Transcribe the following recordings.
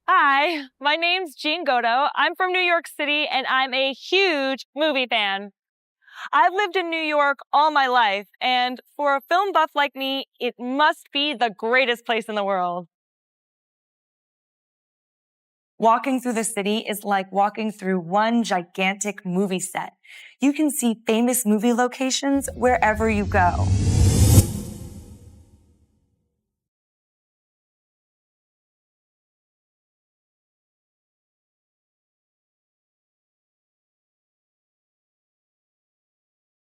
Hi, my name's Jean Godo. I'm from New York City and I'm a huge movie fan. I've lived in New York all my life, and for a film buff like me, it must be the greatest place in the world. Walking through the city is like walking through one gigantic movie set. You can see famous movie locations wherever you go.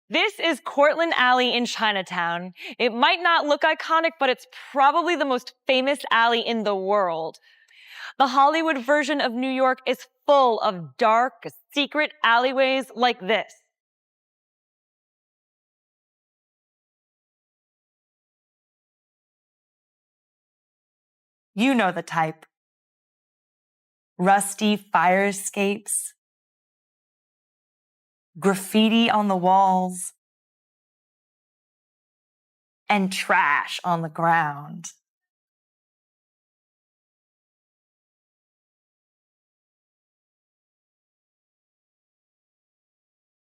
This is Cortlandt Alley in Chinatown. It might not look iconic, but it's probably the most famous alley in the world. The Hollywood version of New York is full of dark, secret alleyways like this. You know the type. Rusty fire escapes, graffiti on the walls, and trash on the ground.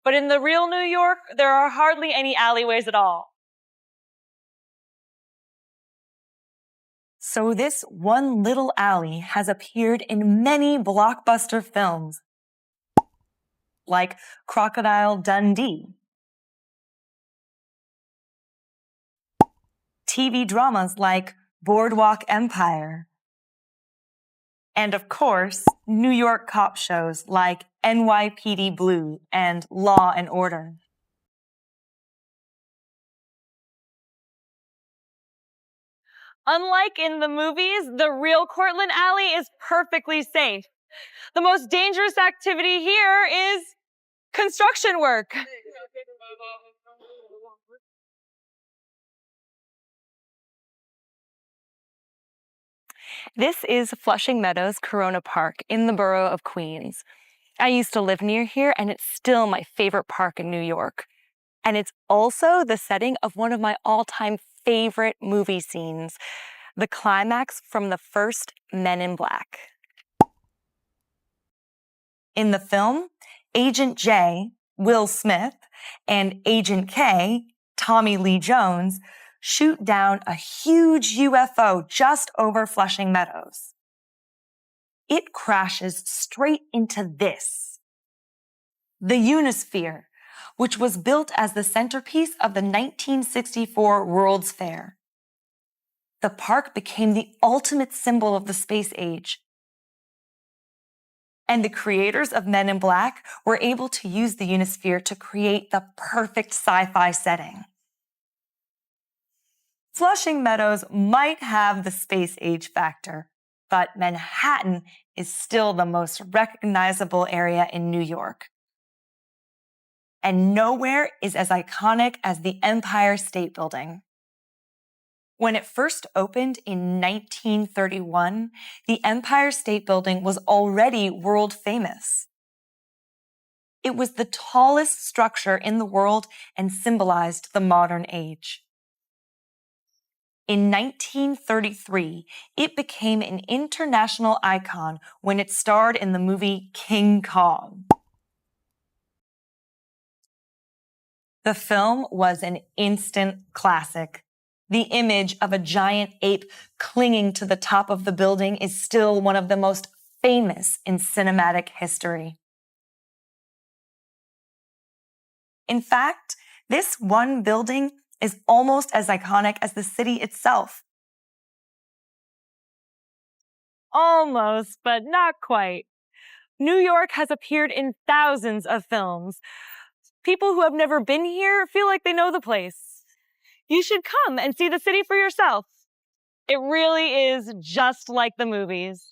But in the real New York, there are hardly any alleyways at all. So this one little alley has appeared in many blockbuster films, like Crocodile Dundee, TV dramas like Boardwalk Empire, and of course, New York cop shows like NYPD Blue and Law and Order. Unlike in the movies, the real Cortlandt Alley is perfectly safe. The most dangerous activity here is construction work. This is Flushing Meadows Corona Park in the borough of Queens. I used to live near here, and it's still my favorite park in New York. And it's also the setting of one of my all-time favorite movie scenes, the climax from the first Men in Black. In the film, Agent J, Will Smith, and Agent K, Tommy Lee Jones, shoot down a huge UFO just over Flushing Meadows. It crashes straight into this, the Unisphere, which was built as the centerpiece of the 1964 World's Fair. The park became the ultimate symbol of the space age. And the creators of Men in Black were able to use the Unisphere to create the perfect sci-fi setting. Flushing Meadows might have the space age factor, but Manhattan is still the most recognizable area in New York. And nowhere is as iconic as the Empire State Building. When it first opened in 1931, the Empire State Building was already world famous. It was the tallest structure in the world and symbolized the modern age. In 1933, it became an international icon when it starred in the movie King Kong. The film was an instant classic. The image of a giant ape clinging to the top of the building is still one of the most famous in cinematic history. In fact, this one building is almost as iconic as the city itself. Almost, but not quite. New York has appeared in thousands of films. People who have never been here feel like they know the place. You should come and see the city for yourself. It really is just like the movies.